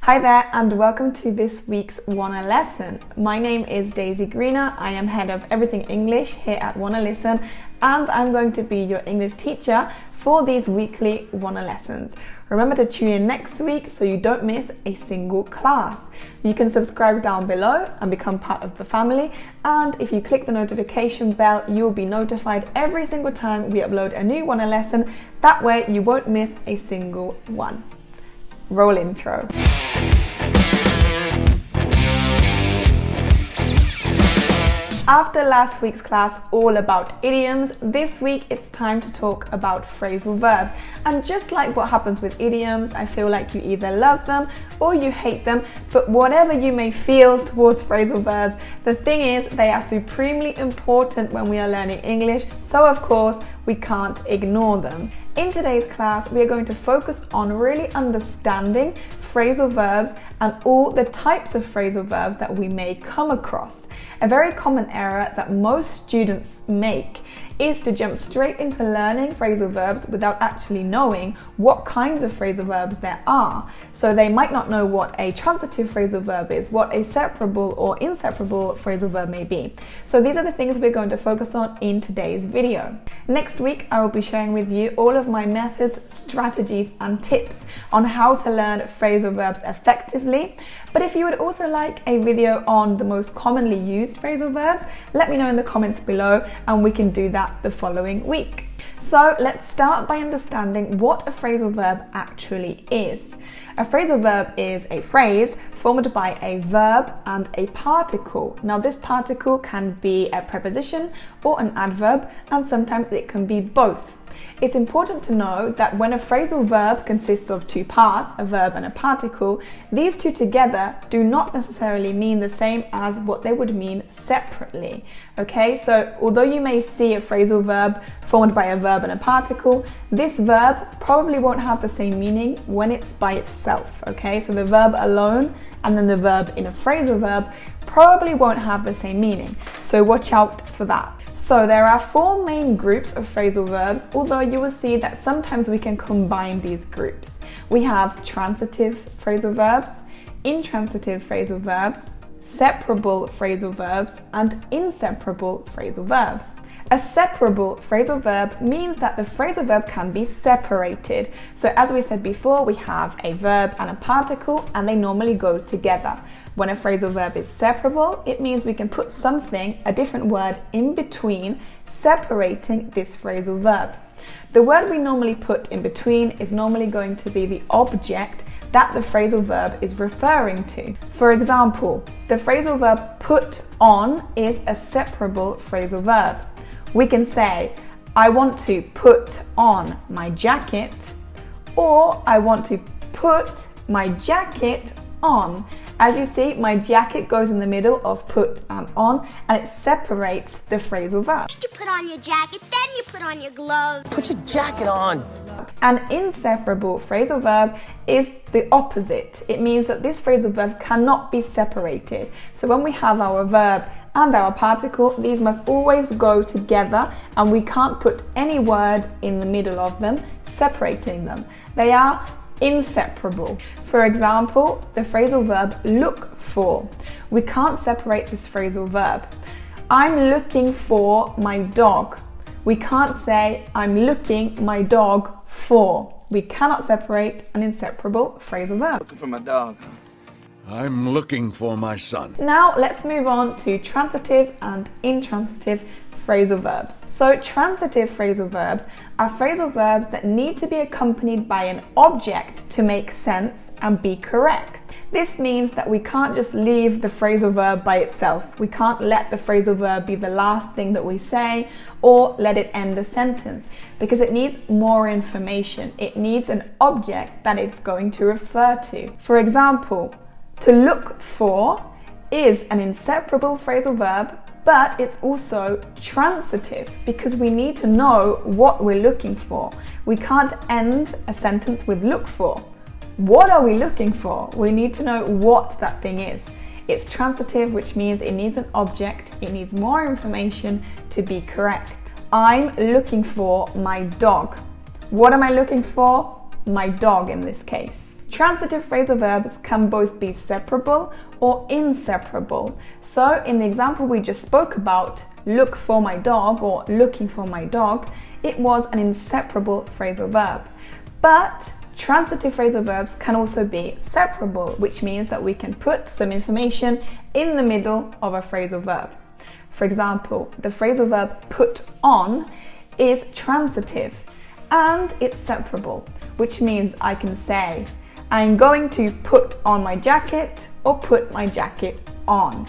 Hi there and welcome to this week's Wanna Lesson. My name is Daisy Greener. I am head of everything English here at Wanna Listen, and I'm going to be your English teacher for these weekly Wanna Lessons. Remember to tune in next week so you don't miss a single class. You can subscribe down below and become part of the family, and if you click the notification bell, you'll be notified every single time we upload a new Wanna Lesson. That way you won't miss a single one. Roll intro. After last week's class all about idioms, this week it's time to talk about phrasal verbs. And just like what happens with idioms, I feel like you either love them or you hate them, but whatever you may feel towards phrasal verbs, the thing is they are supremely important when we are learning English, so of course we can't ignore them. In today's class, we are going to focus on really understanding phrasal verbs and all the types of phrasal verbs that we may come across. A very common error that most students make is to jump straight into learning phrasal verbs without actually knowing what kinds of phrasal verbs there are. So they might not know what a transitive phrasal verb is, what a separable or inseparable phrasal verb may be. So these are the things we're going to focus on in today's video. Next week, I will be sharing with you all of my methods, strategies, and tips on how to learn phrasal verbs effectively. But if you would also like a video on the most commonly used phrasal verbs, let me know in the comments below and we can do that the following week. So let's start by understanding what a phrasal verb actually is. A phrasal verb is a phrase formed by a verb and a particle. Now this particle can be a preposition or an adverb, and sometimes it can be both. It's important to know that when a phrasal verb consists of two parts, a verb and a particle, these two together do not necessarily mean the same as what they would mean separately. Okay, so although you may see a phrasal verb formed by a verb and a particle, this verb probably won't have the same meaning when it's by itself. Okay, so the verb alone and then the verb in a phrasal verb probably won't have the same meaning. So watch out for that. So there are four main groups of phrasal verbs, although you will see that sometimes we can combine these groups. We have transitive phrasal verbs, intransitive phrasal verbs, separable phrasal verbs, and inseparable phrasal verbs. A separable phrasal verb means that the phrasal verb can be separated. So as we said before, we have a verb and a particle, and they normally go together. When a phrasal verb is separable, it means we can put something, a different word, in between, separating this phrasal verb. The word we normally put in between is normally going to be the object that the phrasal verb is referring to. For example, the phrasal verb put on is a separable phrasal verb. We can say, I want to put on my jacket, or I want to put my jacket on. As you see, my jacket goes in the middle of put and on, and it separates the phrasal verb. You put on your jacket, then you put on your gloves. Put your jacket on. An inseparable phrasal verb is the opposite. It means that this phrasal verb cannot be separated. So when we have our verb and our particle, these must always go together, and we can't put any word in the middle of them, separating them. They are inseparable. For example, the phrasal verb look for. We can't separate this phrasal verb. I'm looking for my dog. We can't say I'm looking my dog for. We cannot separate an inseparable phrasal verb. Looking for my dog. I'm looking for my son. Now let's move on to transitive and intransitive phrasal verbs. So transitive phrasal verbs are phrasal verbs that need to be accompanied by an object to make sense and be correct. This means that we can't just leave the phrasal verb by itself. We can't let the phrasal verb be the last thing that we say or let it end a sentence, because it needs more information. It needs an object that it's going to refer to. For example, to look for is an inseparable phrasal verb, but it's also transitive because we need to know what we're looking for. We can't end a sentence with look for. What are we looking for? We need to know what that thing is. It's transitive, which means it needs an object, it needs more information to be correct. I'm looking for my dog. What am I looking for? My dog in this case. Transitive phrasal verbs can both be separable or inseparable. So in the example we just spoke about, look for my dog or looking for my dog, it was an inseparable phrasal verb. But transitive phrasal verbs can also be separable, which means that we can put some information in the middle of a phrasal verb. For example, the phrasal verb put on is transitive and it's separable, which means I can say, I'm going to put on my jacket or put my jacket on.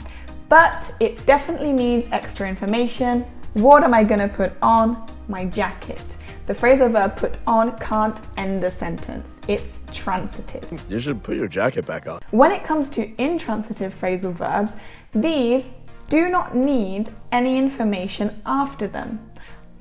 But it definitely needs extra information. What am I going to put on? My jacket. The phrasal verb put on can't end a sentence. It's transitive. You should put your jacket back on. When it comes to intransitive phrasal verbs, these do not need any information after them.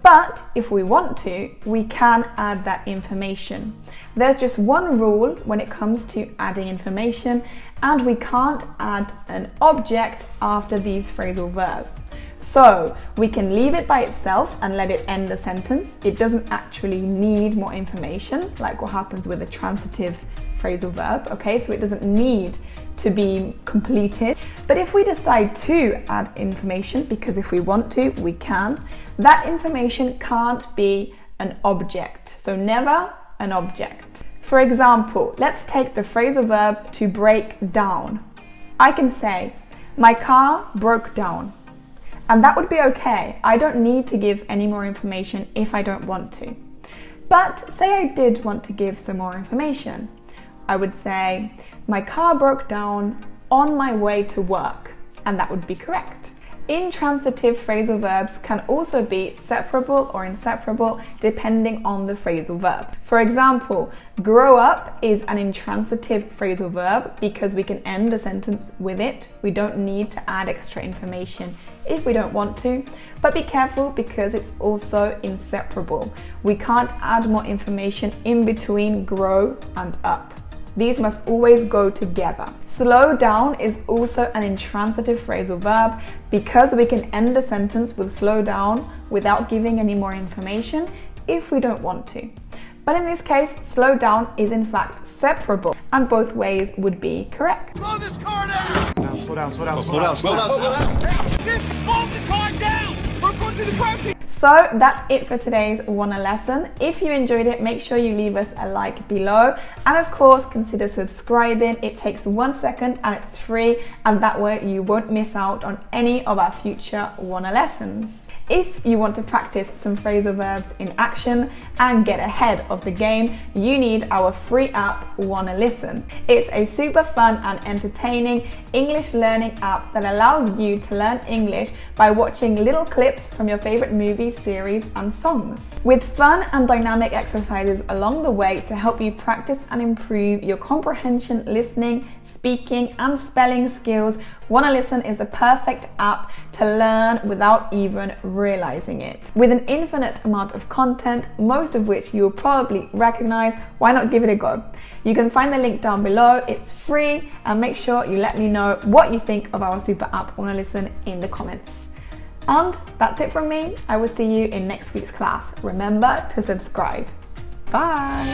But if we want to, we can add that information. There's just one rule when it comes to adding information, and we can't add an object after these phrasal verbs. So we can leave it by itself and let it end the sentence. It doesn't actually need more information, like what happens with a transitive phrasal verb, okay? So it doesn't need to be completed. But if we decide to add information, because if we want to, we can, that information can't be an object. So never an object. For example, let's take the phrasal verb to break down. I can say, my car broke down. And that would be okay. I don't need to give any more information if I don't want to. But say I did want to give some more information. I would say, my car broke down on my way to work, and that would be correct. Intransitive phrasal verbs can also be separable or inseparable depending on the phrasal verb. For example, grow up is an intransitive phrasal verb because we can end a sentence with it. We don't need to add extra information if we don't want to, but be careful because it's also inseparable. We can't add more information in between grow and up. These must always go together. Slow down is also an intransitive phrasal verb because we can end a sentence with slow down without giving any more information if we don't want to. But in this case, slow down is in fact separable, and both ways would be correct. Slow this car down! Slow down. Just slow the car down! We're pushing the car seat! So that's it for today's Wanna lesson. If you enjoyed it, make sure you leave us a like below, and of course consider subscribing. It takes 1 second and it's free, and that way you won't miss out on any of our future Wanna lessons. If you want to practice some phrasal verbs in action and get ahead of the game, you need our free app, Wanna Listen. It's a super fun and entertaining English learning app that allows you to learn English by watching little clips from your favorite movies, series, and songs. With fun and dynamic exercises along the way to help you practice and improve your comprehension, listening, speaking, and spelling skills, Wanna Listen is the perfect app to learn without even realizing it. With an infinite amount of content, most of which you will probably recognize, why not give it a go? You can find the link down below. It's free, and make sure you let me know what you think of our super app Wanna Listen in the comments. And that's it from me. I will see you in next week's class. Remember to subscribe. Bye.